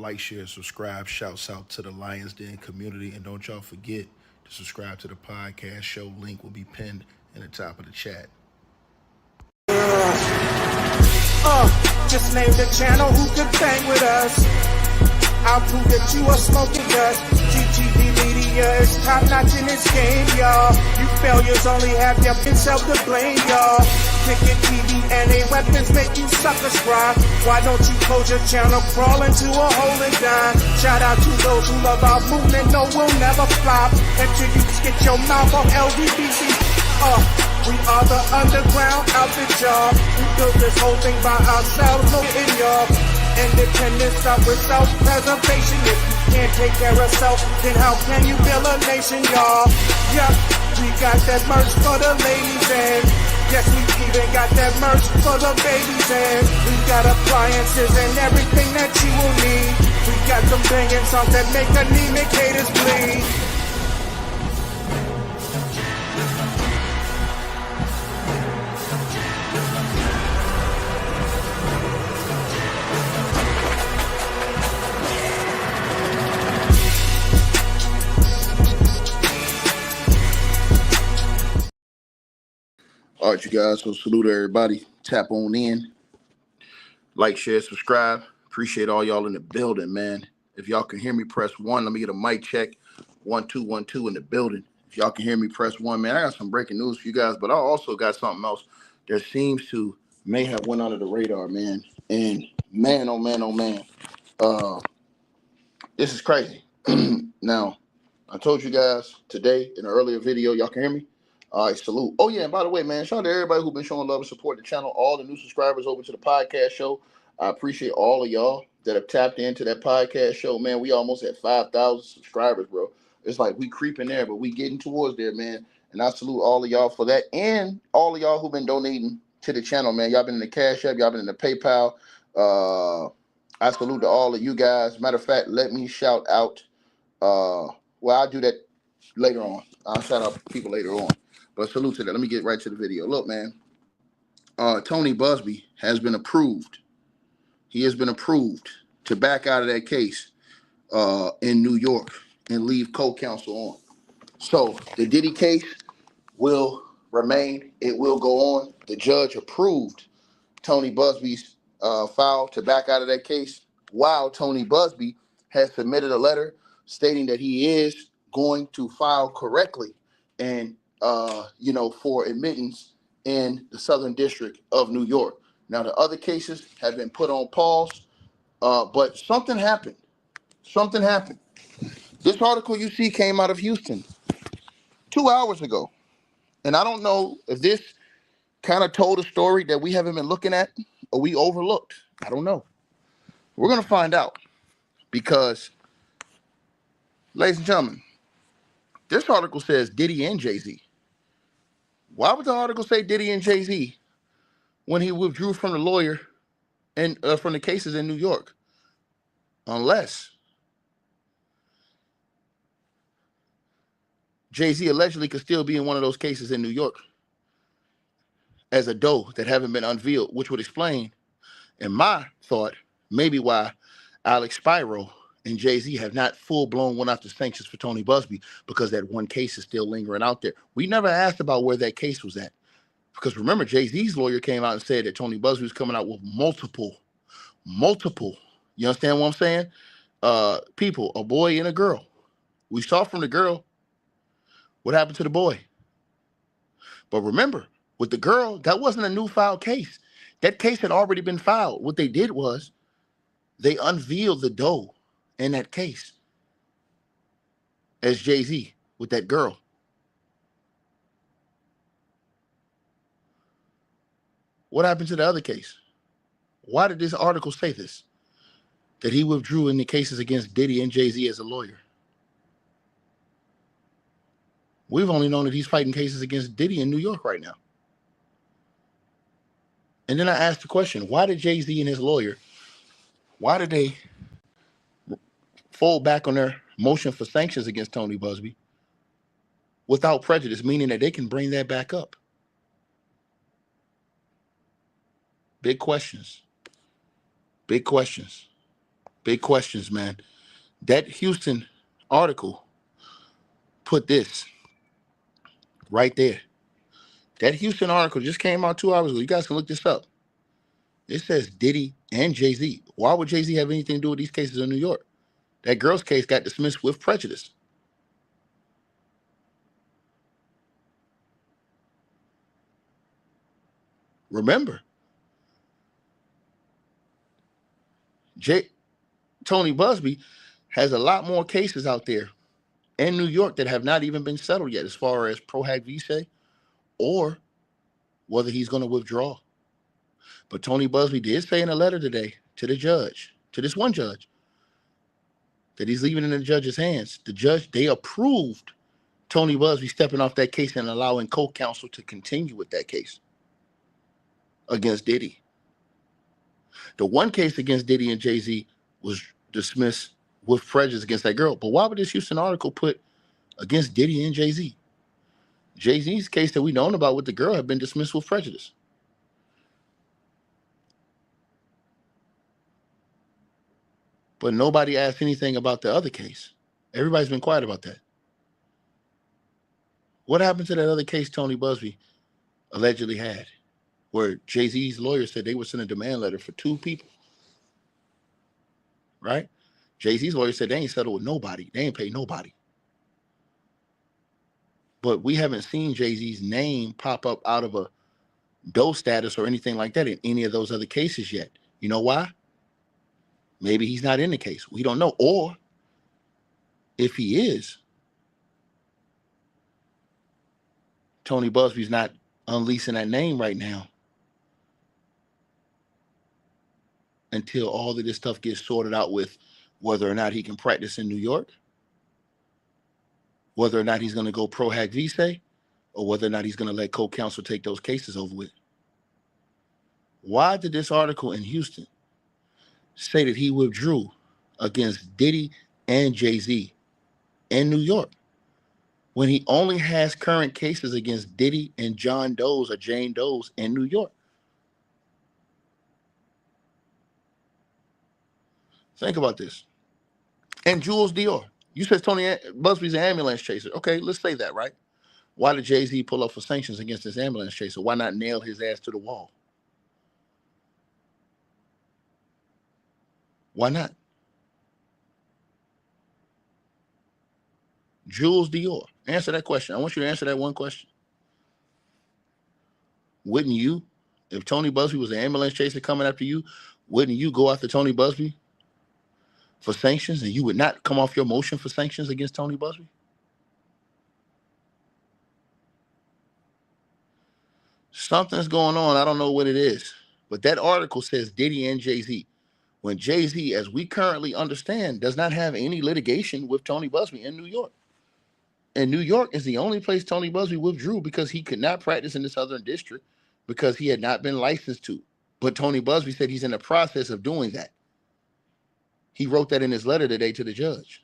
like, share, subscribe. Shouts out to the Lions Den community. And don't y'all forget to subscribe to the podcast show. Link will be pinned in the top of the chat. Just name the channel who could bang with us. I'll prove that you are smoking dust. GTV Media is top notch in this game, y'all. You failures only have yourself to blame, y'all. Cricket TV and a weapons make you suckers cry. Why don't you close your channel, crawl into a hole and die? Shout out to those who love our movement, no, we'll never flop. Until you get your mouth on LDBC. We are the underground outfit, y'all. We built this whole thing by ourselves, no in y'all. Independence start with self-preservation. If you can't take care of self, then how can you build a nation, y'all? Yep, we got that merch for the ladies and yes, we even got that merch for the babies and we got appliances and everything that you will need. We got some banging songs that make anemic haters bleed. All right, you guys, so salute everybody. Tap on in. Like, share, subscribe. Appreciate all y'all in the building, man. If y'all can hear me, press 1. Let me get a mic check. 1, 2, 1, 2 in the building. If y'all can hear me, press 1, man. I got some breaking news for you guys, but I also got something else that seems to may have went under the radar, man. And man, oh man, oh man. This is crazy. Now, I told you guys today in an earlier video, y'all can hear me? All right, salute. Oh, yeah, and by the way, man, shout out to everybody who's been showing love and support the channel, all the new subscribers over to the podcast show. I appreciate all of y'all that have tapped into that podcast show, man. We almost at 5,000 subscribers, bro. It's like we creeping there, but we getting towards there, man. And I salute all of y'all for that and all of y'all who've been donating to the channel, man. Y'all been in the Cash App. Y'all been in the PayPal. I salute to all of you guys. Matter of fact, let me shout out. Well, I'll do that later on. I'll shout out people later on. But salute to that. Let me get right to the video. Look, man. Tony Busby has been approved. He has been approved to back out of that case in New York and leave co-counsel on. So the Diddy case will remain. It will go on. The judge approved Tony Busby's file to back out of that case, while Tony Busby has submitted a letter stating that he is going to file correctly and for admittance in the Southern District of New York. Now, the other cases have been put on pause, but something happened. Something happened. This article you see came out of Houston 2 hours ago. And I don't know if this kind of told a story that we haven't been looking at or we overlooked. I don't know. We're going to find out because, ladies and gentlemen, this article says Diddy and Jay-Z. Why would the article say Diddy and Jay-Z when he withdrew from the lawyer and from the cases in New York? Unless Jay-Z allegedly could still be in one of those cases in New York as a doe that haven't been unveiled, which would explain, in my thought, maybe why Alex Spiro and Jay-Z have not full-blown went after sanctions for Tony Busby, because that one case is still lingering out there. We never asked about where that case was at. Because remember, Jay-Z's lawyer came out and said that Tony Busby was coming out with multiple, you understand what I'm saying? People, a boy and a girl. We saw from the girl what happened to the boy. But remember, with the girl, that wasn't a new filed case. That case had already been filed. What they did was they unveiled the doe in that case as Jay-Z with that girl. What happened to the other case? Why did this article say this? That he withdrew in the cases against Diddy and Jay-Z as a lawyer. We've only known that he's fighting cases against Diddy in New York right now. And then I asked the question, why did Jay-Z and his lawyer, why did they fold back on their motion for sanctions against Tony Busby without prejudice, meaning that they can bring that back up? Big questions. Big questions. Big questions, man. That Houston article put this right there. That Houston article just came out 2 hours ago. You guys can look this up. It says Diddy and Jay-Z. Why would Jay-Z have anything to do with these cases in New York? That girl's case got dismissed with prejudice. Remember, Tony Buzbee has a lot more cases out there in New York that have not even been settled yet, as far as pro hac visa or whether he's going to withdraw. But Tony Buzbee did say in a letter today to the judge, to this one judge, that he's leaving it in the judge's hands. The judge, they approved Tony Buzbee stepping off that case and allowing co-counsel to continue with that case against Diddy. The one case against Diddy and Jay-Z was dismissed with prejudice against that girl. But why would this Houston article put against Diddy and Jay-Z? Jay-Z's case that we known about with the girl have been dismissed with prejudice. But nobody asked anything about the other case. Everybody's been quiet about that. What happened to that other case Tony Buzbee allegedly had, where Jay-Z's lawyer said they would send a demand letter for 2 people? Right? Jay-Z's lawyer said they ain't settled with nobody. They ain't paid nobody. But we haven't seen Jay-Z's name pop up out of a DOE status or anything like that in any of those other cases yet. You know why? Maybe he's not in the case. We don't know. Or if he is, Tony Buzbee's not unleashing that name right now until all of this stuff gets sorted out with whether or not he can practice in New York, whether or not he's going to go pro hac visa, or whether or not he's going to let co-counsel take those cases over with. Why did this article in Houston say that he withdrew against Diddy and Jay-Z in New York when he only has current cases against Diddy and John Doe's or Jane Doe's in New York? Think about this. And Jules Dior. You said Tony Buzbee's an ambulance chaser. Okay, let's say that, right? Why did Jay-Z pull up for sanctions against this ambulance chaser? Why not nail his ass to the wall? Why not? Jules Dior. Answer that question. I want you to answer that one question. Wouldn't you, if Tony Buzbee was an ambulance chaser coming after you, wouldn't you go after Tony Buzbee for sanctions, and you would not come off your motion for sanctions against Tony Buzbee? Something's going on. I don't know what it is. But that article says Diddy and Jay-Z. When Jay-Z, as we currently understand, does not have any litigation with Tony Buzbee in New York. And New York is the only place Tony Buzbee withdrew because he could not practice in the Southern District because he had not been licensed to. But Tony Buzbee said he's in the process of doing that. He wrote that in his letter today to the judge.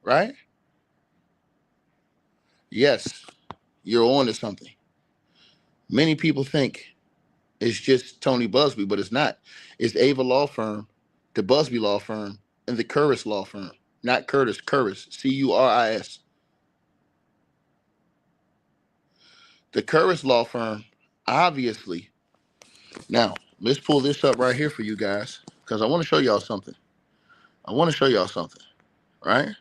Right? Yes, you're on to something. Many people think it's just Tony Buzbee, but it's not. It's Ava Law Firm, the Busby Law Firm, and the Curris Law Firm. Not Curtis, Curris, C-U-R-I-S. The Curris Law Firm, obviously. Now, let's pull this up right here for you guys, because I want to show y'all something. Right?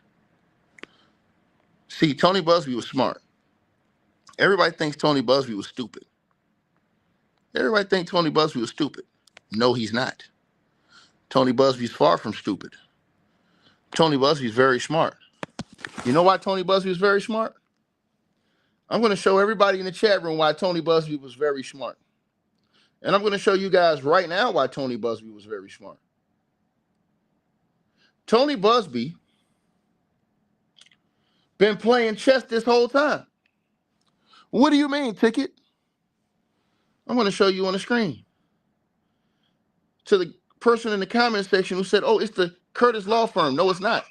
See, Tony Buzbee was smart. Everybody thinks Tony Buzbee was stupid. No, he's not. Tony Buzbee's far from stupid. Tony Buzbee's very smart. You know why Tony Buzbee was very smart? I'm going to show everybody in the chat room why Tony Buzbee was very smart. And I'm going to show you guys right now why Tony Buzbee was very smart. Tony Buzbee been playing chess this whole time. What do you mean, Ticket? I'm going to show you on the screen. To the person in the comment section who said, oh, it's the Curtis Law Firm. No, it's not.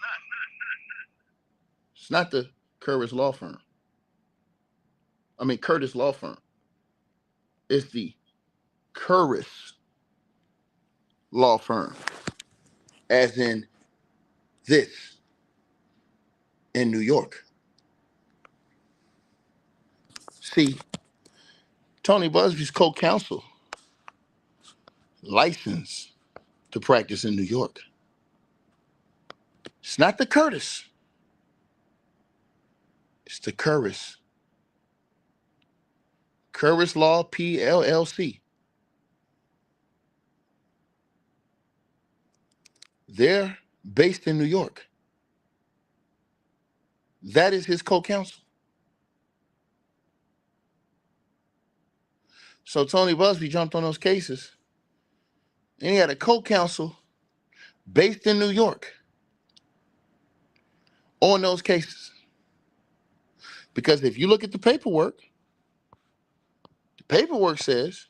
It's not the Curtis Law Firm. Curtis Law Firm. It's the Curris law firm, as in this, in New York. See, Tony Buzbee's co-counsel licensed to practice in New York. It's not the Curtis. It's the Curris. Curris Law PLLC. They're based in New York. That is his co-counsel. So Tony Buzbee jumped on those cases, and he had a co-counsel based in New York on those cases. Because if you look at the paperwork says,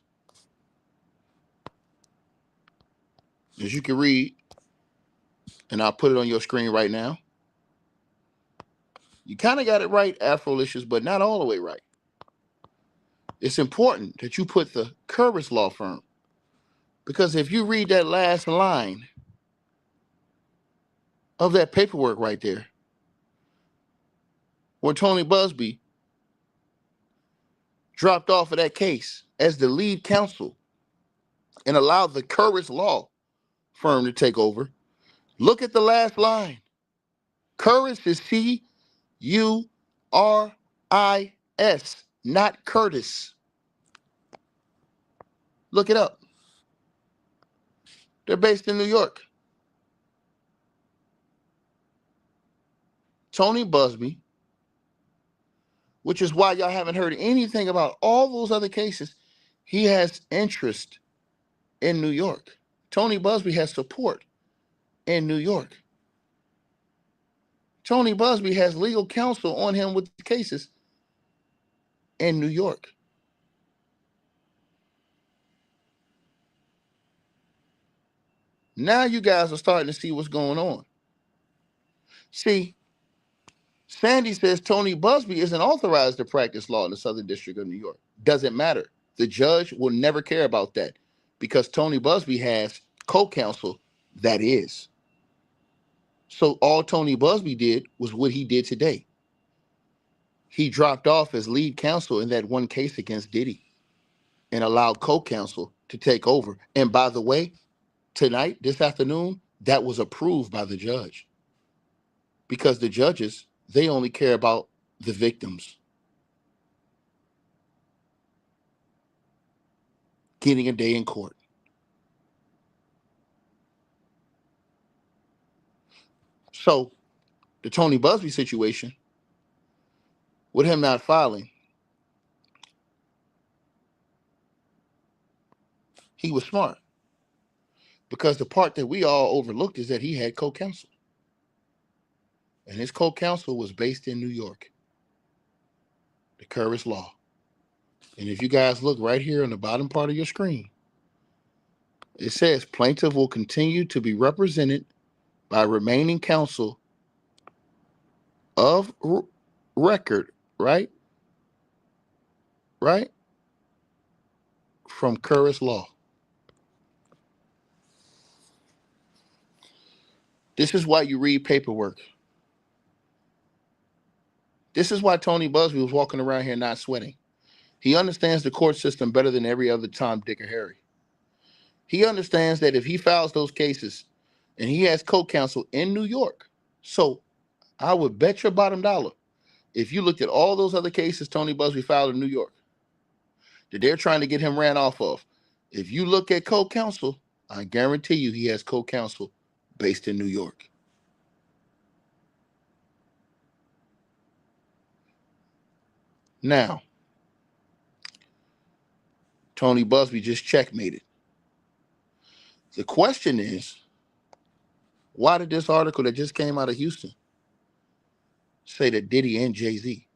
as you can read, and I'll put it on your screen right now, you kind of got it right, Afrolicious, but not all the way right. It's important that you put the Curris Law Firm, because if you read that last line of that paperwork right there, where Tony Buzbee dropped off of that case as the lead counsel and allowed the Curris Law Firm to take over, look at the last line. Curris is C-U-R-I-S, not Curtis. Look it up. They're based in New York. Tony Buzbee, which is why y'all haven't heard anything about all those other cases, he has interest in New York. Tony Buzbee has support in New York. Tony Buzbee has legal counsel on him with the cases in New York. Now you guys are starting to see what's going on. See, Sandy says Tony Buzbee isn't authorized to practice law in the Southern District of New York. Doesn't matter. The judge will never care about that because Tony Buzbee has co-counsel that is. So all Tony Buzbee did was what he did today. He dropped off as lead counsel in that one case against Diddy and allowed co-counsel to take over. And by the way, tonight, this afternoon, that was approved by the judge. Because the judges, they only care about the victims getting a day in court. So the Tony Buzbee situation, with him not filing, he was smart. Because the part that we all overlooked is that he had co-counsel. And his co-counsel was based in New York, the Curris Law. And if you guys look right here on the bottom part of your screen, it says plaintiff will continue to be represented by remaining counsel of record, right? Right? From Curris Law. This is why you read paperwork. This is why Tony Buzbee was walking around here not sweating. He understands the court system better than every other Tom, Dick, or Harry. He understands that if he files those cases and he has co-counsel in New York, so I would bet your bottom dollar, if you looked at all those other cases Tony Buzbee filed in New York that they're trying to get him ran off of, if you look at co-counsel, I guarantee you he has co-counsel based in New York. Now, Tony Buzbee just checkmated. The question is, why did this article that just came out of Houston say that Diddy and Jay-Z?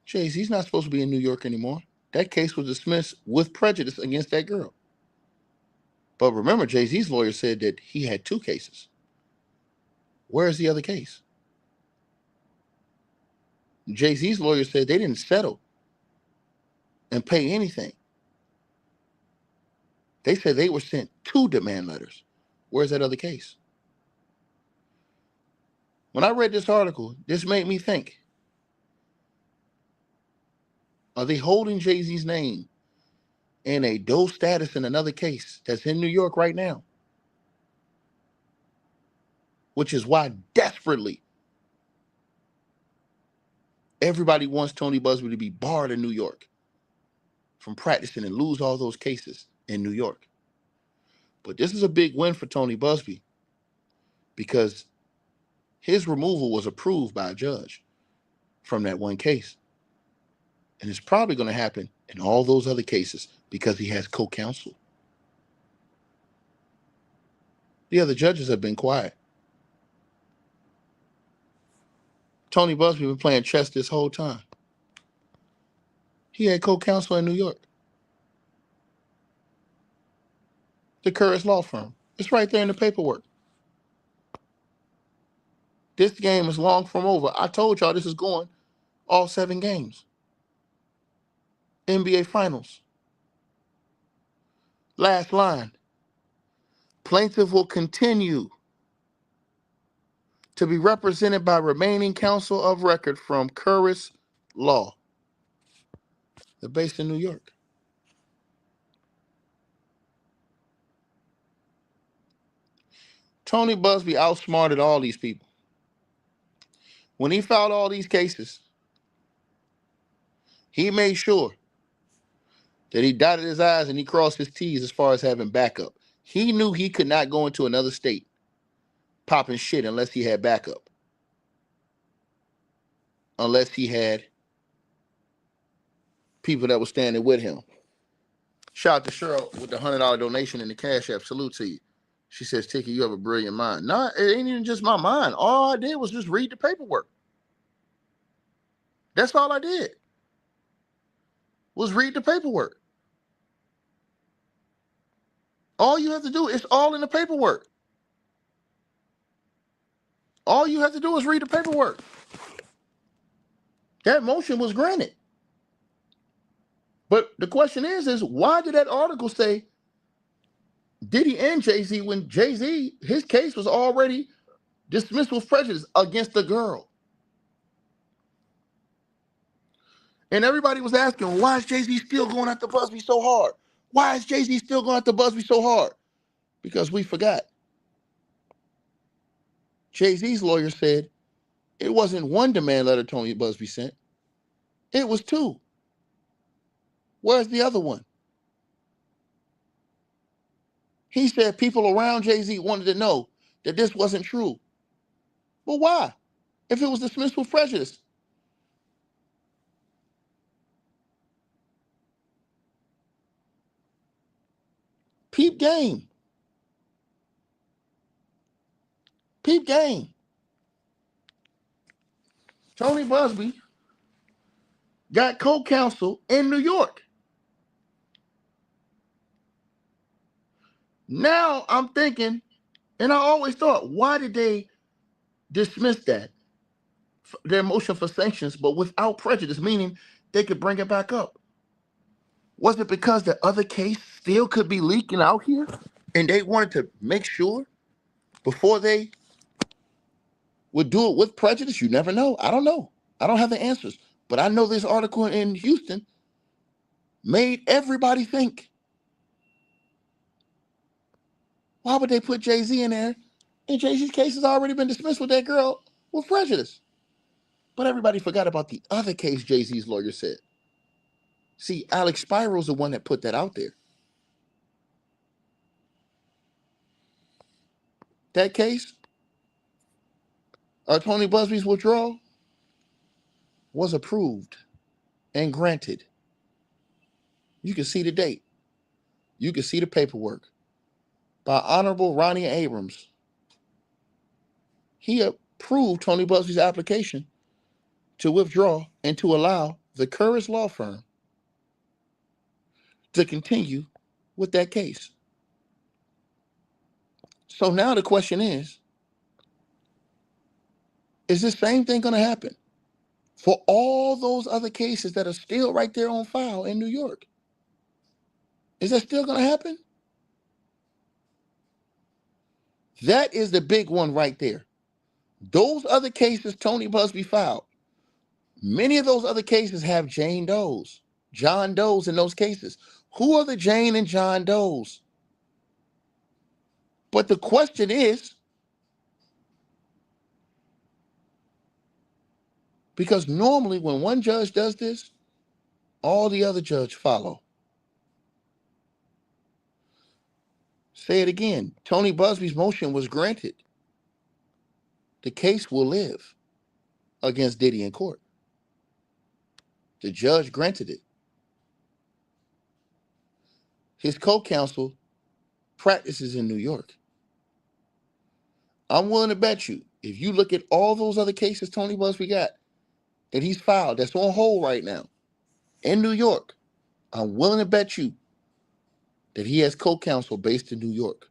Jay-Z's not supposed to be in New York anymore. That case was dismissed with prejudice against that girl. But remember, Jay-Z's lawyer said that he had two cases. Where is the other case? Jay-Z's lawyer said they didn't settle and pay anything. They said they were sent 2 demand letters. Where's that other case? When I read this article, this made me think, are they holding Jay-Z's name in a DOE status in another case that's in New York right now? Which is why desperately everybody wants Tony Buzbee to be barred in New York from practicing and lose all those cases in New York. But this is a big win for Tony Buzbee because his removal was approved by a judge from that one case. And it's probably going to happen in all those other cases because he has co-counsel. The other judges have been quiet. Tony Busby been playing chess this whole time. He had co-counsel in New York. The Curtis Law Firm. It's right there in the paperwork. This game is long from over. I told y'all this is going all 7 games. NBA Finals. Last line. Plaintiff will continue to be represented by remaining counsel of record from Curtis Law. They're based in New York. Tony Buzbee outsmarted all these people. When he filed all these cases, he made sure that he dotted his I's and he crossed his T's as far as having backup. He knew he could not go into another state popping shit unless he had backup. Unless he had people that were standing with him. Shout out to Cheryl with the $100 donation in the Cash App. Salute to you. She says, Tiki, you have a brilliant mind. No, it ain't even just my mind. All I did was just read the paperwork. That's all I did. Was read the paperwork. All you have to do, it's all in the paperwork. All you have to do is read the paperwork. That motion was granted. But the question is why did that article say Diddy and Jay-Z when Jay-Z, his case was already dismissed with prejudice against the girl? And everybody was asking, why is Jay-Z still going after Busby so hard? Why is Jay-Z still going after Busby so hard? Because we forgot. Jay-Z's lawyer said it wasn't 1 demand letter Tony Busby sent. It was 2. Where's the other one? He said people around Jay-Z wanted to know that this wasn't true. Well, why? If it was dismissed with prejudice. Peep game. Peep game. Tony Busby got co-counsel in New York. Now I'm thinking, and I always thought, why did they dismiss that? Their motion for sanctions, but without prejudice, meaning they could bring it back up. Was it because the other case still could be leaking out here? And they wanted to make sure before they would do it with prejudice? You never know. I don't know. I don't have the answers. But I know this article in Houston made everybody think. Why would they put Jay-Z in there? And Jay-Z's case has already been dismissed with that girl with prejudice. But everybody forgot about the other case Jay-Z's lawyer said. See, Alex Spiro's the one that put that out there. That case, Tony Busby's withdrawal, was approved and granted. You can see the date. You can see the paperwork. By Honorable Ronnie Abrams. He approved Tony Busby's application to withdraw and to allow the Curtis Law Firm to continue with that case. So now the question is this same thing going to happen for all those other cases that are still right there on file in New York? Is that still going to happen? That is the big one right there. Those other cases Tony Busby filed, many of those other cases have Jane Does, John Does in those cases. Who are the Jane and John Does? But the question is, because normally when one judge does this, all the other judges follow. Say it again. Tony Busby's motion was granted. The case will live against Diddy in court. The judge granted it. His co-counsel practices in New York. I'm willing to bet you, if you look at all those other cases Tony Busby got that he's filed, that's on hold right now in New York, I'm willing to bet you that he has co-counsel based in New York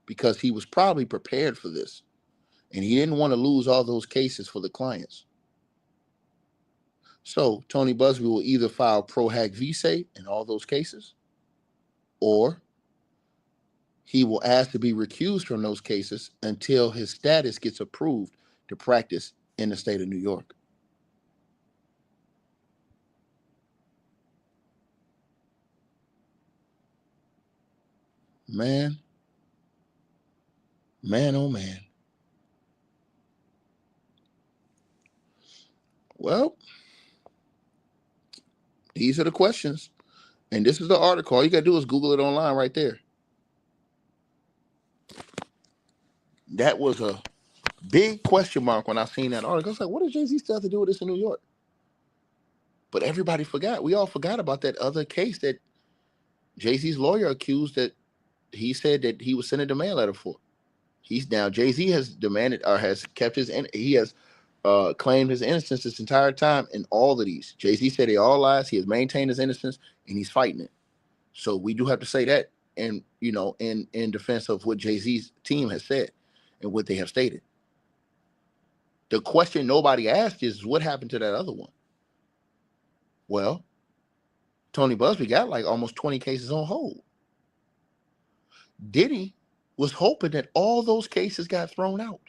because he was probably prepared for this and he didn't want to lose all those cases for the clients. So Tony Busby will either file pro hac vice in all those cases, or he will ask to be recused from those cases until his status gets approved to practice in the state of New York. Man, oh man. Well, these are the questions. And this is the article. All you got to do is Google it online right there. That was a big question mark when I seen that article. I was like, what does Jay-Z still have to do with this in New York? But everybody forgot. We all forgot about that other case that Jay-Z's lawyer accused that he said that he was sent a demand letter for. He's now, Jay-Z has demanded or has kept his, he has claimed his innocence this entire time in all of these. Jay-Z said they all lies. He has maintained his innocence and he's fighting it. So we do have to say that, and you know, in defense of what Jay-Z's team has said and what they have stated. The question nobody asked is what happened to that other one? Well, Tony Busby got like almost 20 cases on hold. Diddy was hoping that all those cases got thrown out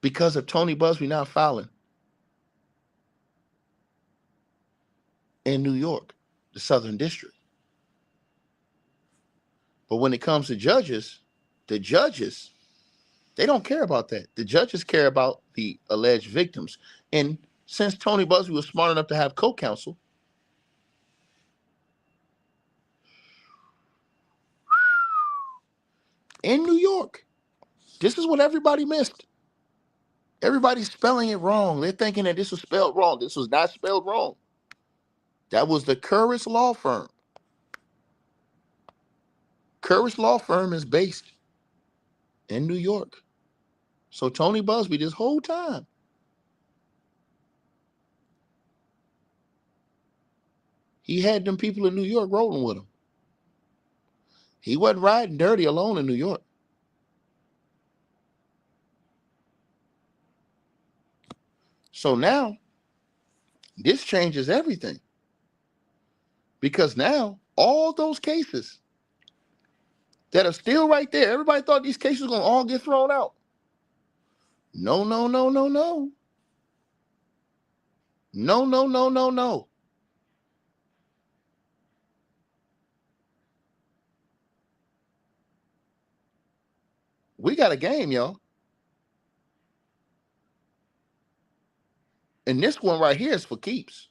because of Tony Busby not filing in New York, the Southern District. But when it comes to judges, the judges, they don't care about that. The judges care about the alleged victims. And since Tony Busby was smart enough to have co-counsel, in New York, this is what everybody missed. Everybody's spelling it wrong. They're thinking that this was spelled wrong. This was not spelled wrong. That was the Curris Law Firm. Curris Law Firm is based in New York. So Tony Busby, this whole time, he had them people in New York rolling with him. He wasn't riding dirty alone in New York. So now, this changes everything. Because now, all those cases that are still right there, everybody thought these cases were going to all get thrown out. No, no, no, no, no. No, no, no, no, no. We got a game, y'all. And this one right here is for keeps.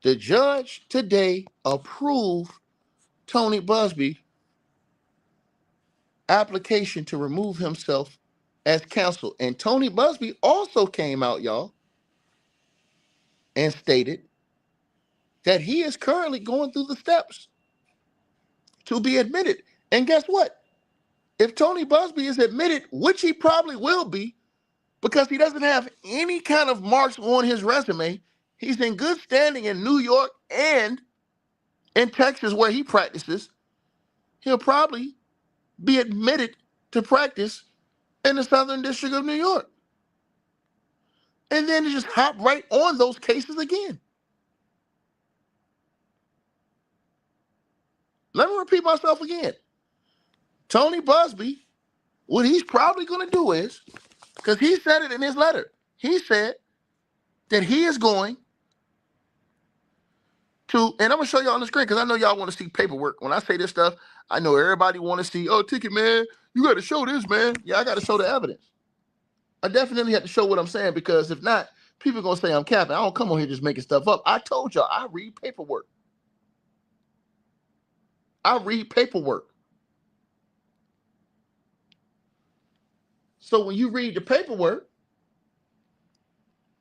The judge today approved Tony Busby application to remove himself as counsel. And Tony Busby also came out, y'all, and stated that he is currently going through the steps to be admitted. And guess what? If Tony Busby is admitted, which he probably will be, because he doesn't have any kind of marks on his resume, he's in good standing in New York and in Texas where he practices, he'll probably be admitted to practice in the Southern District of New York. And then to just hop right on those cases again. Let me repeat myself again. Tony Buzbee, what he's probably going to do is, because he said it in his letter, he said that he is going to, and I'm going to show y'all on the screen because I know y'all want to see paperwork. When I say this stuff, I know everybody want to see, oh, Ticket Man, you got to show this, man. Yeah, I got to show the evidence. I definitely have to show what I'm saying because if not, people are going to say I'm capping. I don't come on here just making stuff up. I told y'all, I read paperwork. I read paperwork. So when you read the paperwork,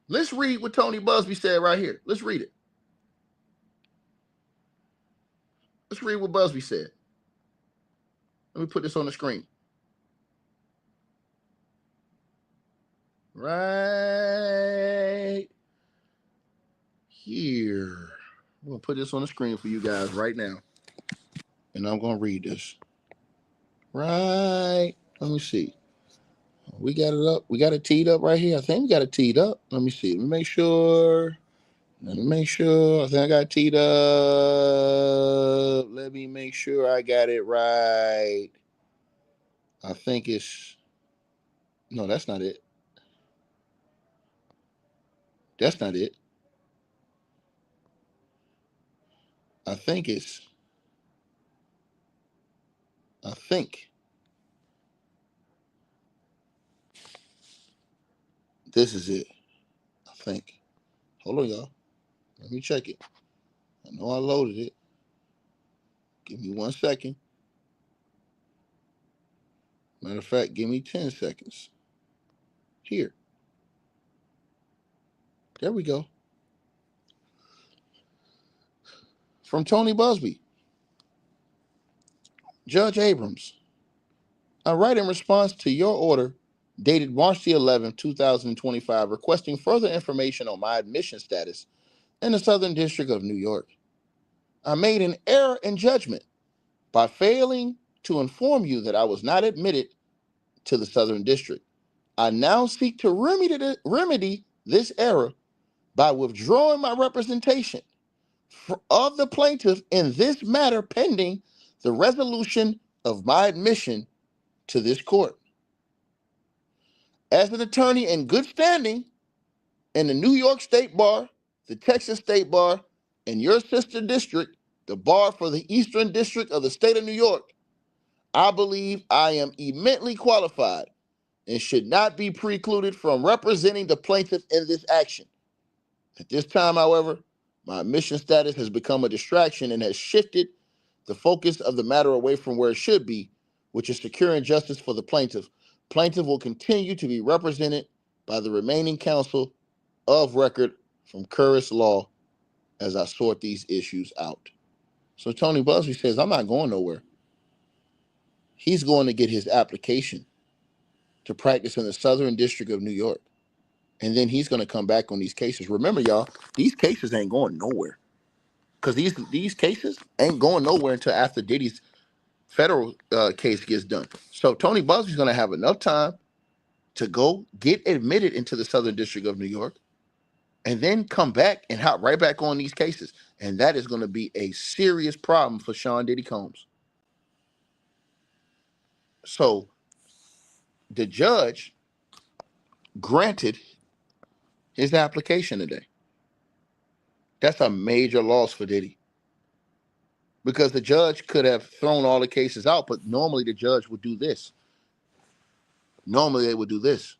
let's read what Tony Buzbee said right here. Let's read it. Let's read what Buzbee said. Let me put this on the screen. Right here. I'm going to put this on the screen for you guys right now. And I'm going to read this. Right. Let me see. We got it up. We got it teed up right here. I think we got it teed up. Let me see. Let me make sure. I think I got it teed up. Let me make sure I got it right. I think it's... No, that's not it. That's not it. I think this is it. I think. Hold on, y'all. Let me check it. I know I loaded it. Give me 1 second. Matter of fact, give me 10 seconds. Here. There we go. From Tony Buzbee. Judge Abrams, I write in response to your order dated March the 11th, 2025, requesting further information on my admission status in the Southern District of New York. I made an error in judgment by failing to inform you that I was not admitted to the Southern District. I now seek to remedy this error by withdrawing my representation of the plaintiff in this matter pending the resolution of my admission to this court. As an attorney in good standing in the New York State Bar, the Texas State Bar, and your sister district, the Bar for the Eastern District of the State of New York, I believe I am immensely qualified and should not be precluded from representing the plaintiff in this action. At this time, however, my admission status has become a distraction and has shifted the focus of the matter away from where it should be, which is securing justice for the plaintiff. Plaintiff will continue to be represented by the remaining counsel of record from Curtis Law as I sort these issues out. So Tony Busby says, I'm not going nowhere. He's going to get his application to practice in the Southern District of New York. And then he's going to come back on these cases. Remember, y'all, these cases ain't going nowhere. Because these cases ain't going nowhere until after Diddy's federal case gets done. So Tony Busby's going to have enough time to go get admitted into the Southern District of New York and then come back and hop right back on these cases. And that is going to be a serious problem for Sean Diddy Combs. So the judge granted his application today. That's a major loss for Diddy. Because the judge could have thrown all the cases out, but normally the judge would do this. Normally they would do this.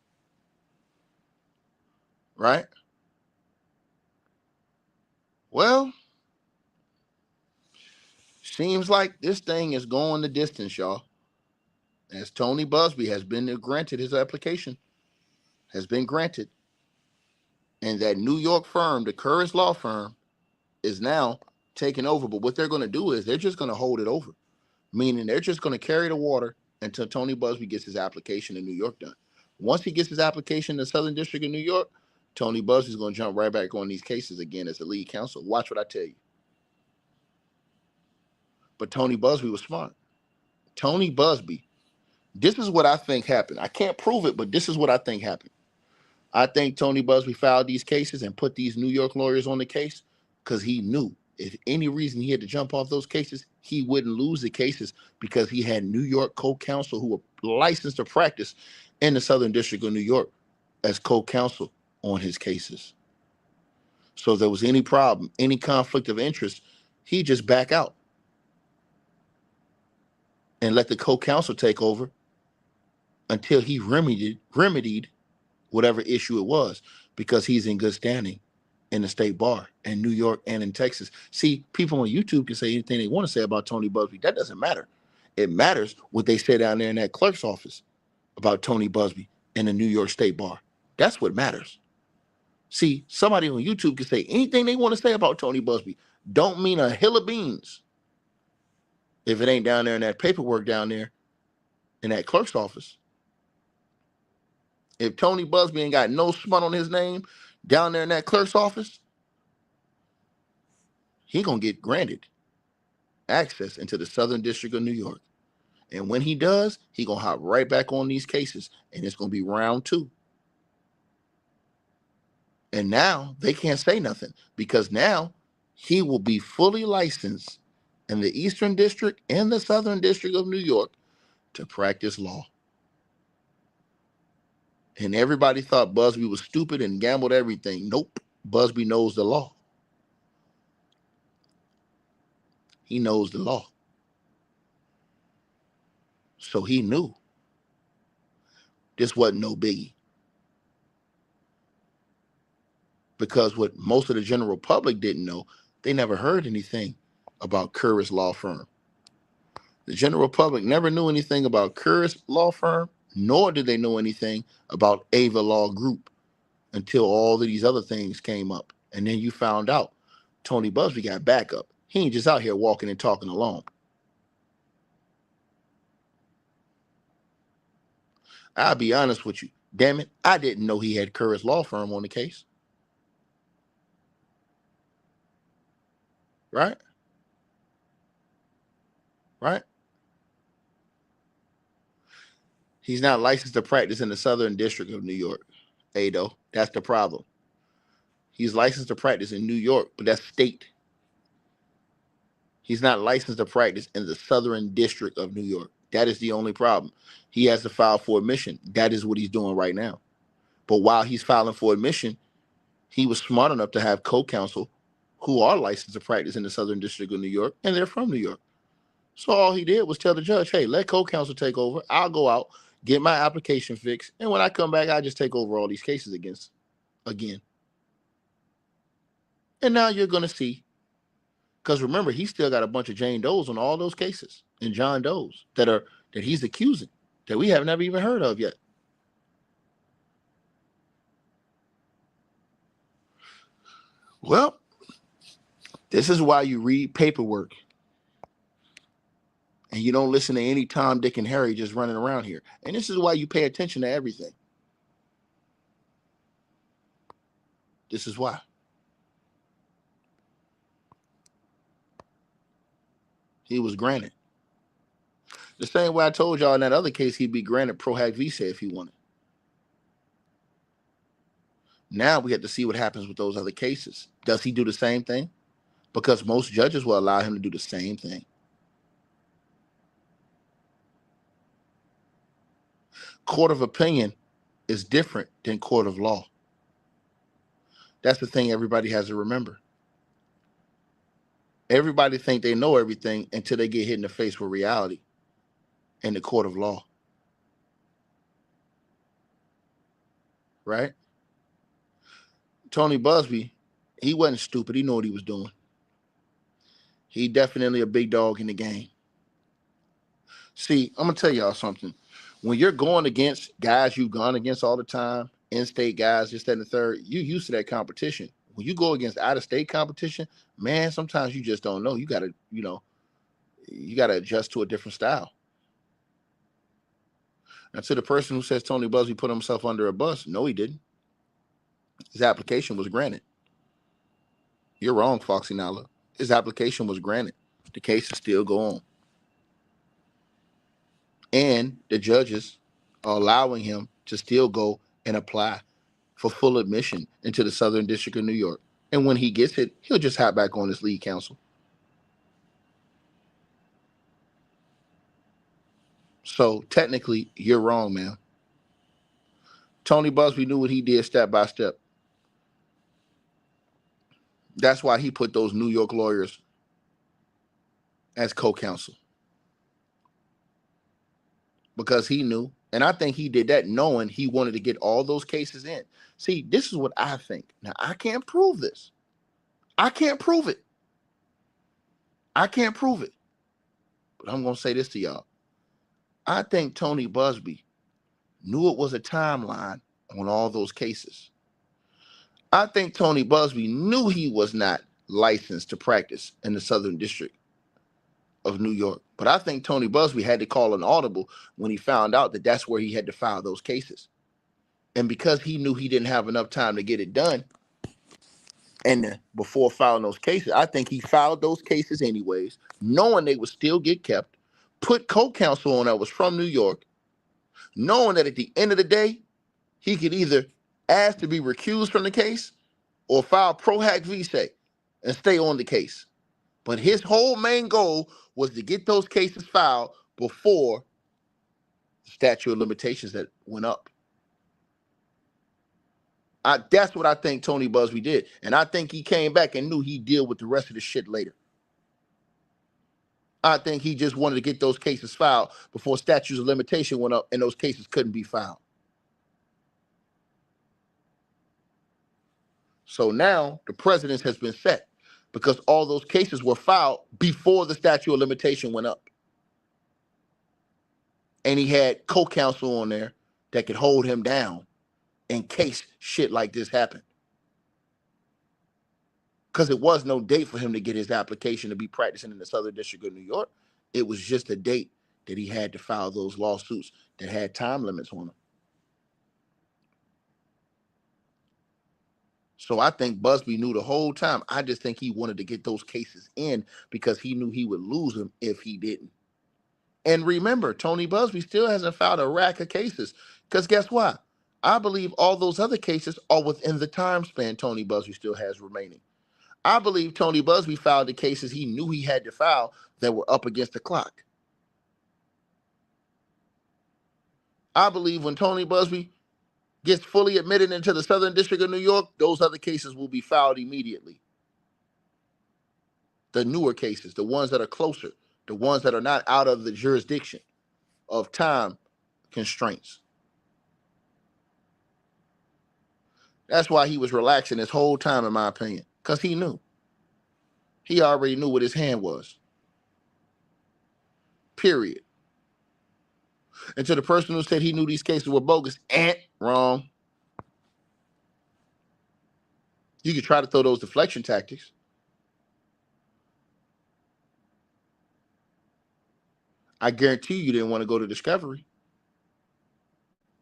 Right? Well, seems like this thing is going the distance, y'all. As Tony Buzbee has been granted his application, has been granted. And that New York firm, the Curtis Law firm, is now taking over. But what they're going to do is they're just going to hold it over. Meaning they're just going to carry the water until Tony Buzbee gets his application in New York done. Once he gets his application in the Southern District of New York, Tony Buzbee's going to jump right back on these cases again as the lead counsel. Watch what I tell you. But Tony Buzbee was smart. Tony Buzbee, this is what I think happened. I can't prove it, but this is what I think happened. I think Tony Buzbee filed these cases and put these New York lawyers on the case because he knew if any reason he had to jump off those cases, he wouldn't lose the cases because he had New York co-counsel who were licensed to practice in the Southern District of New York as co-counsel on his cases. So if there was any problem, any conflict of interest, he'd just back out and let the co-counsel take over until he remedied whatever issue it was, because he's in good standing in the state bar in New York and in Texas. See, people on YouTube can say anything they want to say about Tony Busby. That doesn't matter. It matters what they say down there in that clerk's office about Tony Busby in the New York State Bar. That's what matters. See, somebody on YouTube can say anything they want to say about Tony Busby. Don't mean a hill of beans if it ain't down there in that paperwork down there in that clerk's office. If Tony Busby ain't got no smut on his name down there in that clerk's office, he gonna get granted access into the Southern District of New York. And when he does, he gonna hop right back on these cases, and it's gonna be round 2. And now they can't say nothing, because now he will be fully licensed in the Eastern District and the Southern District of New York to practice law. And everybody thought Busby was stupid and gambled everything. Nope. Busby knows the law. He knows the law. So he knew this wasn't no biggie. Because what most of the general public didn't know, they never heard anything about Curris Law Firm. The general public never knew anything about Curris Law Firm, nor did they know anything about Ava Law Group until all of these other things came up. And then you found out Tony Busby got backup. He ain't just out here walking and talking alone. I'll be honest with you. Damn it, I didn't know he had Curris Law Firm on the case. Right? Right? He's not licensed to practice in the Southern District of New York. Ado, that's the problem. He's licensed to practice in New York, but that's state. He's not licensed to practice in the Southern District of New York. That is the only problem. He has to file for admission. That is what he's doing right now. But while he's filing for admission, he was smart enough to have co-counsel who are licensed to practice in the Southern District of New York, and they're from New York. So all he did was tell the judge, hey, let co-counsel take over. I'll go out, get my application fixed, and when I come back, I just take over all these cases again. And now you're going to see, because remember, he still got a bunch of Jane Does on all those cases and John Does that he's accusing that we have never even heard of yet. Well, this is why you read paperwork and you don't listen to any Tom, Dick, and Harry just running around here. And this is why you pay attention to everything. This is why. He was granted. The same way I told y'all in that other case, he'd be granted Pro Hac Visa if he wanted. Now we have to see what happens with those other cases. Does he do the same thing? Because most judges will allow him to do the same thing. Court of opinion is different than court of law. That's the thing everybody has to remember. Everybody think they know everything until they get hit in the face with reality in the court of law. Right? Tony Busby, he wasn't stupid. He knew what he was doing. He definitely a big dog in the game. See, I'm going to tell y'all something. When you're going against guys you've gone against all the time, in-state guys, this, that, and the third, you used to that competition. When you go against out-of-state competition, man, sometimes you just don't know. You got to adjust to a different style. Now, to the person who says Tony Busby put himself under a bus, no, he didn't. His application was granted. You're wrong, Foxy Nala. His application was granted. The case is still going on. And the judges are allowing him to still go and apply for full admission into the Southern District of New York. And when he gets it, he'll just hop back on his lead counsel. So technically, you're wrong, man. Tony Busby knew what he did step by step. That's why he put those New York lawyers as co-counsel. Because he knew. And I think he did that knowing he wanted to get all those cases in. See, this is what I think. Now, I can't prove this. I can't prove it. But I'm going to say this to y'all. I think Tony Busby knew it was a timeline on all those cases. I think Tony Busby knew he was not licensed to practice in the Southern District of New York. But I think Tony Busby had to call an audible when he found out that that's where he had to file those cases. And because he knew he didn't have enough time to get it done, and before filing those cases, I think he filed those cases anyways, knowing they would still get kept, put co-counsel on that was from New York, knowing that at the end of the day, he could either ask to be recused from the case or file pro hac vitae and stay on the case. But his whole main goal was to get those cases filed before the statute of limitations that went up. That's what I think Tony Busby did. And I think he came back and knew he'd deal with the rest of the shit later. I think he just wanted to get those cases filed before statutes of limitation went up and those cases couldn't be filed. So now the precedent has been set because all those cases were filed before the statute of limitation went up. And he had co-counsel on there that could hold him down in case shit like this happened. Because it was no date for him to get his application to be practicing in the Southern District of New York. It was just a date that he had to file those lawsuits that had time limits on them. So I think Busby knew the whole time. I just think he wanted to get those cases in because he knew he would lose them if he didn't. And remember, Tony Busby still hasn't filed a rack of cases. Because guess what? I believe all those other cases are within the time span Tony Busby still has remaining. I believe Tony Busby filed the cases he knew he had to file that were up against the clock. I believe when Tony Busby gets fully admitted into the Southern District of New York, those other cases will be filed immediately. The newer cases, the ones that are closer, the ones that are not out of the jurisdiction of time constraints. That's why he was relaxing this whole time, in my opinion, because he knew. He already knew what his hand was. Period. And to the person who said he knew these cases were bogus, wrong. You could try to throw those deflection tactics. I guarantee you didn't want to go to discovery.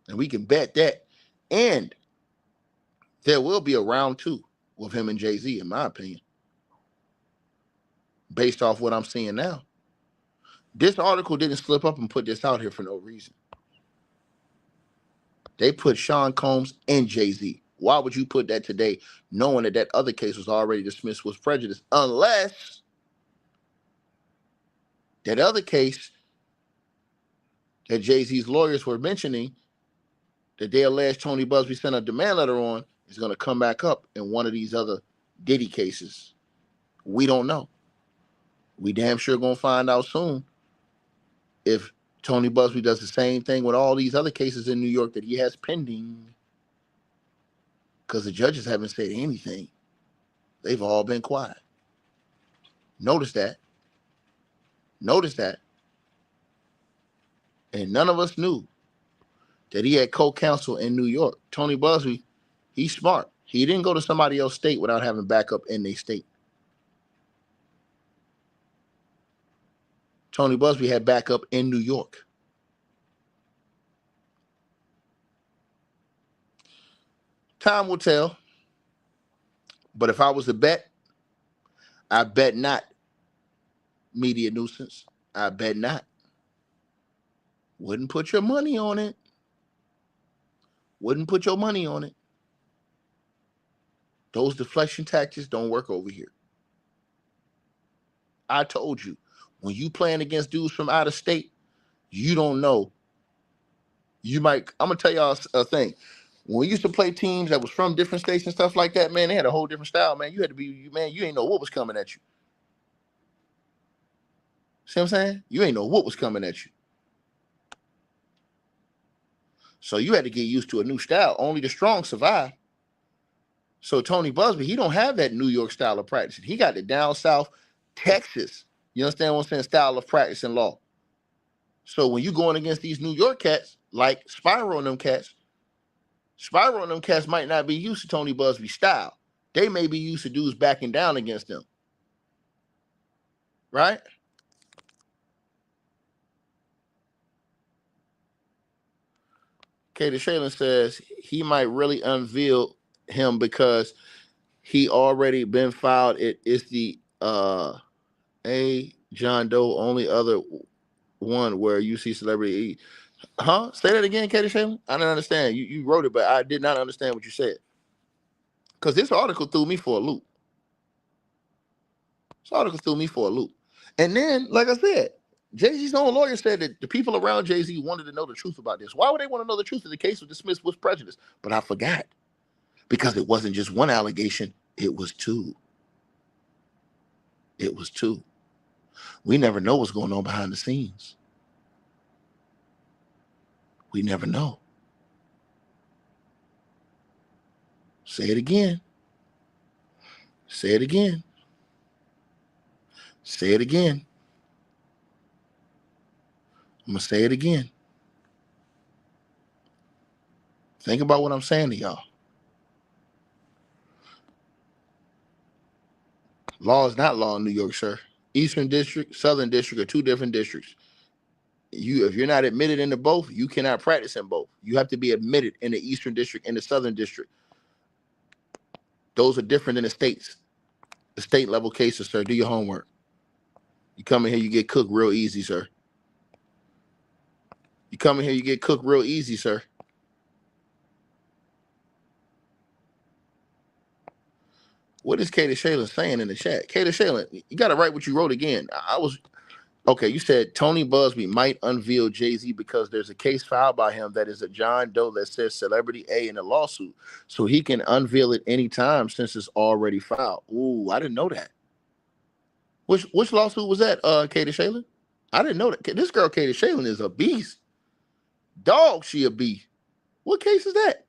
And we can bet that. And there will be a round 2 with him and Jay-Z, in my opinion. Based off what I'm seeing now. This article didn't slip up and put this out here for no reason. They put Sean Combs and Jay-Z. Why would you put that today knowing that that other case was already dismissed with prejudice? Unless that other case that Jay-Z's lawyers were mentioning that they allege Tony Busby sent a demand letter on is going to come back up in one of these other Diddy cases. We don't know. We damn sure going to find out soon if Tony Busby does the same thing with all these other cases in New York that he has pending. Because the judges haven't said anything. They've all been quiet. Notice that. Notice that. And none of us knew that he had co-counsel in New York. Tony Busby, he's smart. He didn't go to somebody else's state without having backup in their state. Tony Busby had backup in New York. Time will tell. But if I was to bet, I bet not. Media nuisance. I bet not. Wouldn't put your money on it. Wouldn't put your money on it. Those deflection tactics don't work over here. I told you, when you playing against dudes from out of state, you don't know. I'm gonna tell y'all a thing. When we used to play teams that was from different states and stuff like that, man, they had a whole different style, man. You had to be, man, you ain't know what was coming at you. See what I'm saying? You ain't know what was coming at you. So you had to get used to a new style. Only the strong survive. So Tony Buzbee, he don't have that New York style of practice. He got the down south, Texas. You understand what I'm saying? Style of practice and law. So when you going against these New York cats, like Spyro and them cats might not be used to Tony Buzbee style. They may be used to dudes backing down against them. Right? Katie Shalen says he might really unveil him because he already been filed. It is the A John Doe only other one where you see celebrity. Huh? Say that again, Katie Shalen. I didn't understand. You wrote it, but I did not understand what you said. Because this article threw me for a loop. And then, like I said, Jay-Z's own lawyer said that the people around Jay-Z wanted to know the truth about this. Why would they want to know the truth if the case was dismissed with prejudice? But I forgot. Because it wasn't just one allegation, it was two. We never know what's going on behind the scenes. We never know. Say it again. I'm going to say it again. Think about what I'm saying to y'all. Law is not law in New York, sir. Eastern District, Southern District are two different districts. If you're not admitted into both, you cannot practice in both. You have to be admitted in the Eastern District and the Southern District. Those are different than the states. The state level cases, sir. Do your homework. You come in here, you get cooked real easy, sir. What is Katie Shalen saying in the chat? Katie Shalen, you got to write what you wrote again. Okay, you said Tony Buzbee might unveil Jay-Z because there's a case filed by him that is a John Doe that says Celebrity A in a lawsuit. So he can unveil it anytime since it's already filed. Ooh, I didn't know that. Which lawsuit was that, Katie Shalen? I didn't know that. This girl, Katie Shalen, is a beast. Dog, she a beast. What case is that?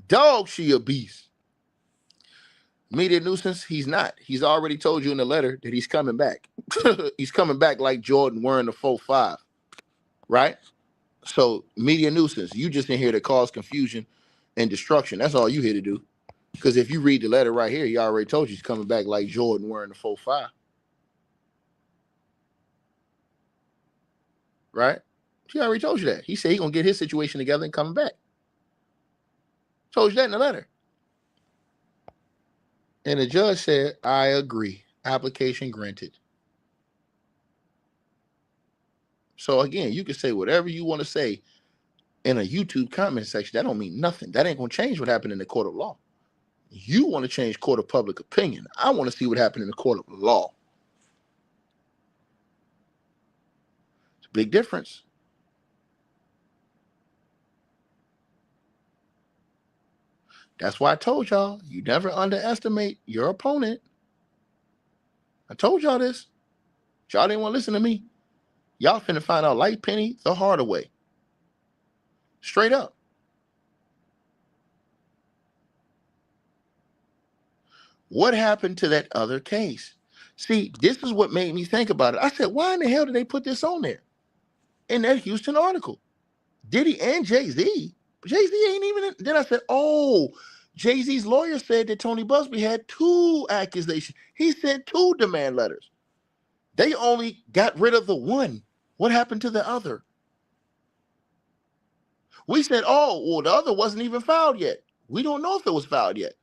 Dog, she a beast. Media nuisance, he's not. He's already told you in the letter that he's coming back. He's coming back like Jordan wearing the 4-5, right? So media nuisance, you just in here to cause confusion and destruction. That's all you here to do. Because if you read the letter right here, he already told you he's coming back like Jordan wearing the 4-5. Right? He already told you that. He said he's going to get his situation together and coming back. Told you that in the letter. And the judge said, I agree. Application granted. So again, you can say whatever you want to say in a YouTube comment section. That don't mean nothing. That ain't going to change what happened in the court of law. You want to change court of public opinion. I want to see what happened in the court of law. It's a big difference. That's why I told y'all, you never underestimate your opponent. I told y'all this. Y'all didn't want to listen to me. Y'all finna find out like Penny the harder way. Straight up. What happened to that other case? See, this is what made me think about it. I said, why in the hell did they put this on there? In that Houston article. Diddy and Jay-Z. Jay-Z ain't even in. Then I said, oh, Jay-Z's lawyer said that Tony Buzbee had 2 accusations. He sent 2 demand letters. They only got rid of the one. What happened to the other? We said, oh, well, the other wasn't even filed yet. We don't know if it was filed yet.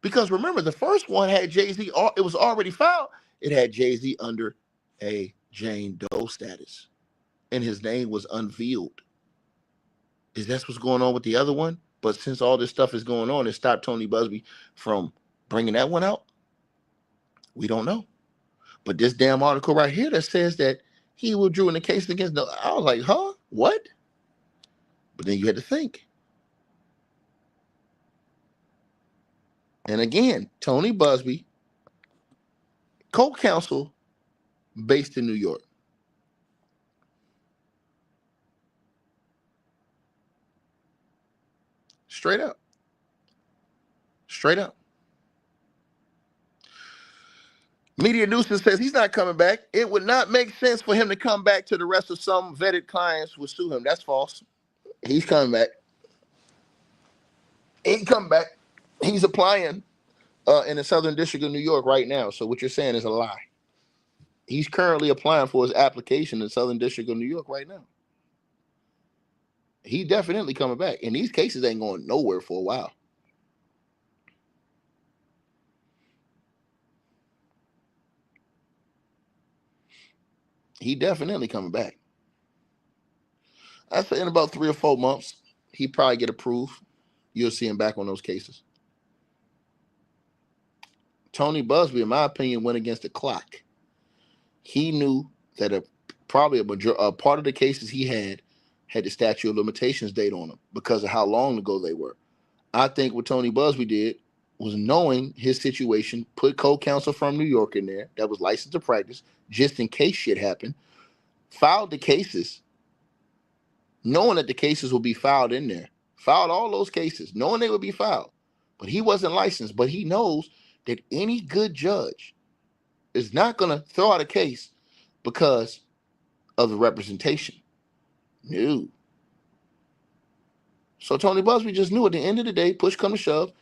Because remember, the first one had Jay-Z, it was already filed. It had Jay-Z under a Jane Doe status. And his name was unveiled. Is that what's going on with the other one? But since all this stuff is going on, it stopped Tony Buzbee from bringing that one out. We don't know. But this damn article right here that says that he withdrew in the case against the, I was like, huh? What? But then you had to think. And again, Tony Buzbee, co-counsel based in New York. Straight up. Straight up. Media Nuisance says he's not coming back. It would not make sense for him to come back to the rest of some vetted clients would sue him. That's false. He's coming back. He come back. He's applying in the Southern District of New York right now. So what you're saying is a lie. He's currently applying for his application in the Southern District of New York right now. He definitely coming back. And these cases ain't going nowhere for a while. He definitely coming back. I say in about 3 or 4 months, he probably get approved. You'll see him back on those cases. Tony Buzbee, in my opinion, went against the clock. He knew that probably a part of the cases he had the statute of limitations date on them because of how long ago they were. I think what Tony Buzbee did was, knowing his situation, put co-counsel from New York in there that was licensed to practice just in case shit happened, filed the cases, knowing that the cases would be filed in there, filed all those cases, knowing they would be filed. But he wasn't licensed, but he knows that any good judge is not going to throw out a case because of the representation. No. So Tony Buzbee just knew at the end of the day, push come to shove,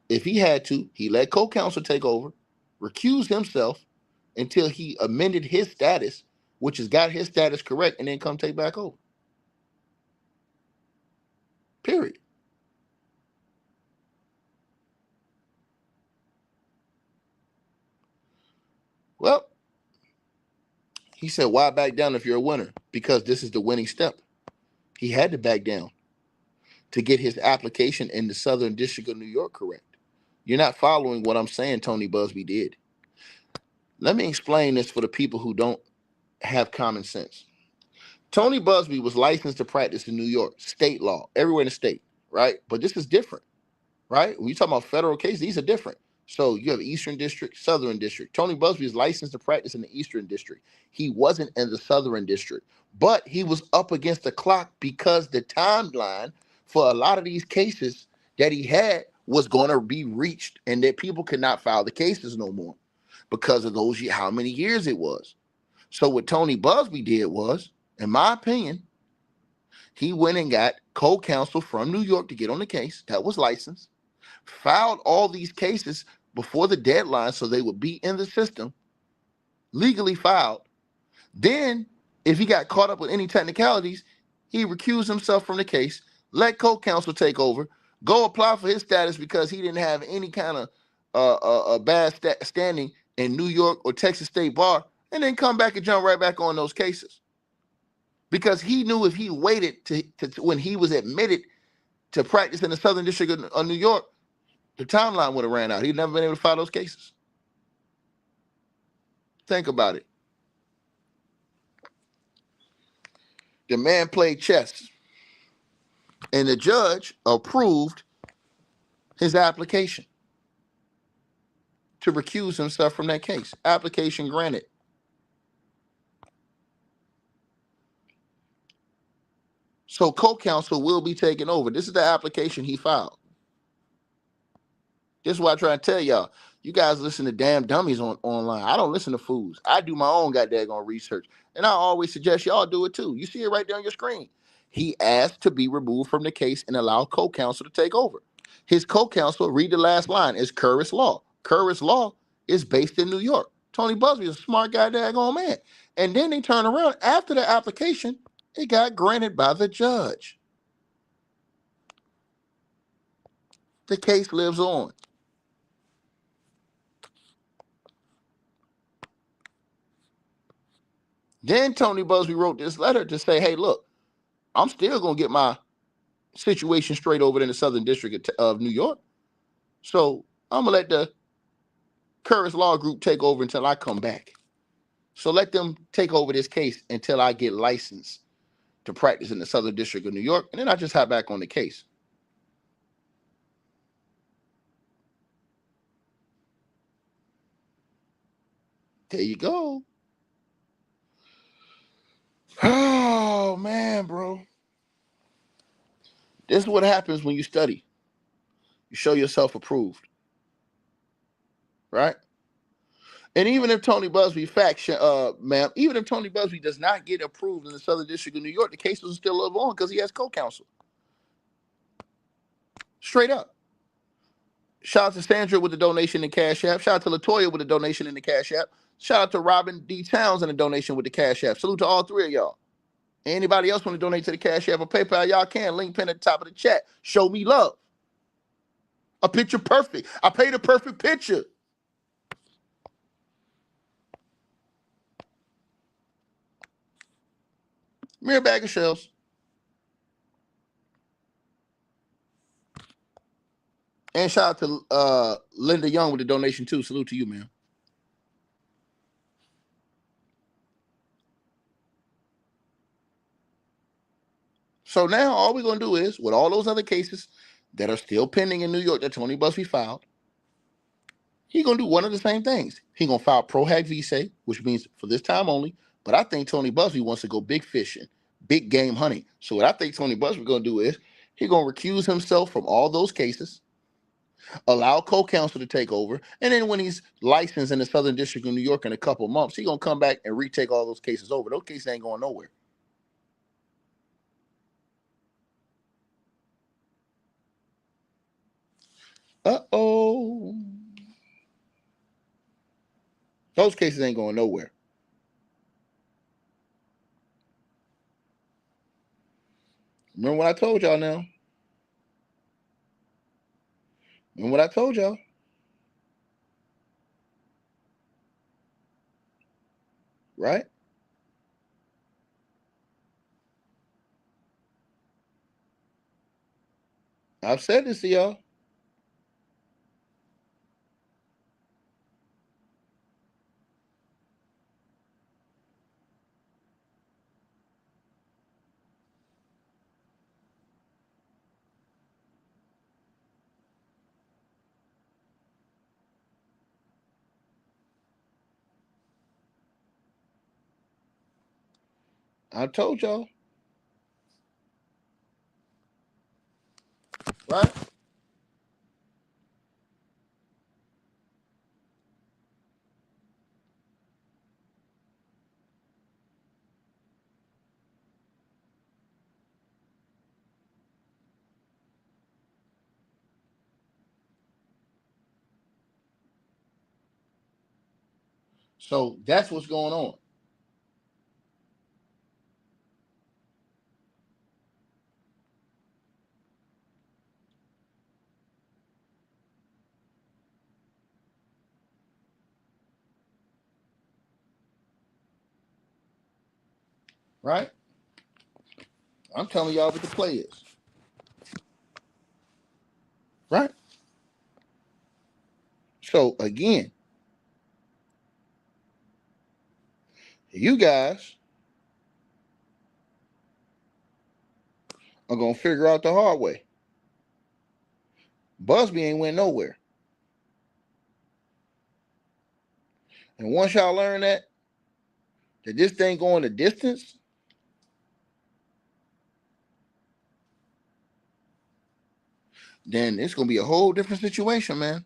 if he had to, he let co-counsel take over, recused himself until he amended his status, which has got his status correct, and then come take back over. Period. Well, he said, why back down if you're a winner? Because this is the winning step. He had to back down to get his application in the Southern District of New York correct. You're not following what I'm saying Tony Buzbee did. Let me explain this for the people who don't have common sense. Tony Buzbee was licensed to practice in New York, state law, everywhere in the state, right? But this is different, right? When you talk about federal cases, these are different. So you have Eastern District, Southern District. Tony Buzbee is licensed to practice in the Eastern District. He wasn't in the Southern District, but he was up against the clock because the timeline for a lot of these cases that he had was going to be reached, and that people could not file the cases no more because of those, how many years it was. So what Tony Buzbee did was, in my opinion, he went and got co-counsel from New York to get on the case that was licensed, filed all these cases before the deadline so they would be in the system, legally filed. Then, if he got caught up with any technicalities, he recused himself from the case, let co-counsel take over, go apply for his status because he didn't have any kind of bad standing in New York or Texas State Bar, and then come back and jump right back on those cases. Because he knew if he waited to when he was admitted to practice in the Southern District of New York, the timeline would have ran out. He'd never been able to file those cases. Think about it. The man played chess, and the judge approved his application to recuse himself from that case. Application granted. So co-counsel will be taking over. This is the application he filed. This is what I try to tell y'all. You guys listen to damn dummies online. I don't listen to fools. I do my own goddamn research. And I always suggest y'all do it too. You see it right there on your screen. He asked to be removed from the case and allow co-counsel to take over. His co-counsel, read the last line, is Curris Law. Curris Law is based in New York. Tony Busby is a smart guy, daggone man. And then they turn around after the application, it got granted by the judge. The case lives on. Then Tony Busby wrote this letter to say, hey, look, I'm still going to get my situation straight over in the Southern District of New York. So I'm going to let the Curtis Law Group take over until I come back. So let them take over this case until I get licensed to practice in the Southern District of New York, and then I just hop back on the case. There you go. Oh, man, bro. This is what happens when you study. You show yourself approved. Right? And even if Tony Buzbee even if Tony Buzbee does not get approved in the Southern District of New York, the case will still live on because he has co-counsel. Straight up. Shout out to Sandra with the donation in Cash App. Shout out to LaToya with the donation in the Cash App. Shout out to Robin D. Towns and the donation with the Cash App. Salute to all three of y'all. Anybody else want to donate to the Cash App or PayPal, y'all can. Link pin at the top of the chat. Show me love. A picture perfect. I paid a perfect picture. Mere bag of shells. And shout out to Linda Young with the donation too. Salute to you, man. So now all we're going to do is, with all those other cases that are still pending in New York that Tony Buzbee filed, he's going to do one of the same things. He's going to file pro hac visa, which means for this time only. But I think Tony Buzbee wants to go big fishing, big game hunting. So what I think Tony Buzbee going to do is he's going to recuse himself from all those cases, allow co-counsel to take over, and then when he's licensed in the Southern District of New York in a couple months, he's going to come back and retake all those cases over. Those cases ain't going nowhere. Uh-oh. Those cases ain't going nowhere. Remember what I told y'all now? Remember what I told y'all? Right? I've said this to y'all. I told y'all. Right? So that's what's going on. Right? I'm telling y'all what the play is. Right? So again, you guys are going to figure out the hard way. Busby ain't went nowhere. And once y'all learn that this thing going the distance, then it's going to be a whole different situation, man.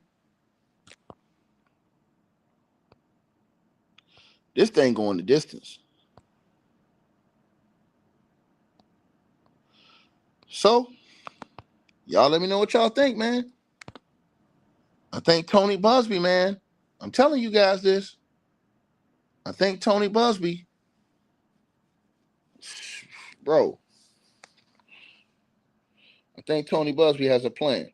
This thing going the distance. So, y'all let me know what y'all think, man. I think Tony Buzbee, man. I'm telling you guys this. I think Tony Buzbee, bro. I think Tony Buzbee has a plan.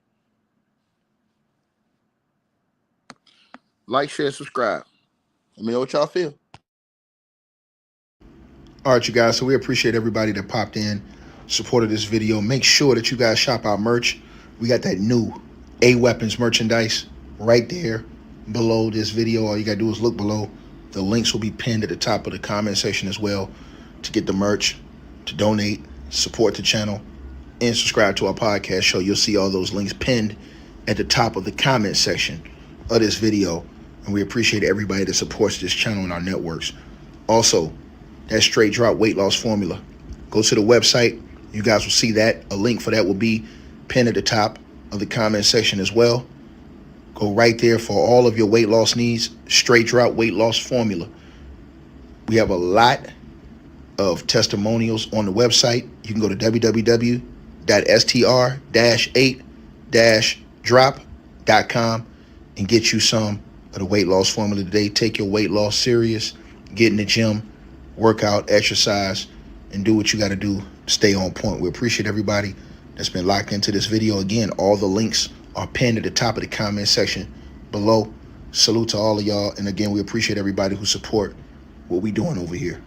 Like, share, subscribe. Let me know what y'all feel. All right, you guys. So we appreciate everybody that popped in, supported this video. Make sure that you guys shop our merch. We got that new A-Weapons merchandise right there below this video. All you got to do is look below. The links will be pinned at the top of the comment section as well to get the merch, to donate, support the channel, and subscribe to our podcast show. You'll see all those links pinned at the top of the comment section of this video. And we appreciate everybody that supports this channel and our networks. Also, that straight drop weight loss formula. Go to the website. You guys will see that. A link for that will be pinned at the top of the comment section as well. Go right there for all of your weight loss needs. Straight drop weight loss formula. We have a lot of testimonials on the website. You can go to www.str-8-drop.com and get you some of the weight loss formula today. Take your weight loss serious. Get in the gym, work out, exercise, and do what you got to do to stay on point. We appreciate everybody that's been locked into this video. Again, all the links are pinned at the top of the comment section below. Salute to all of y'all. And again, we appreciate everybody who support what we doing over here.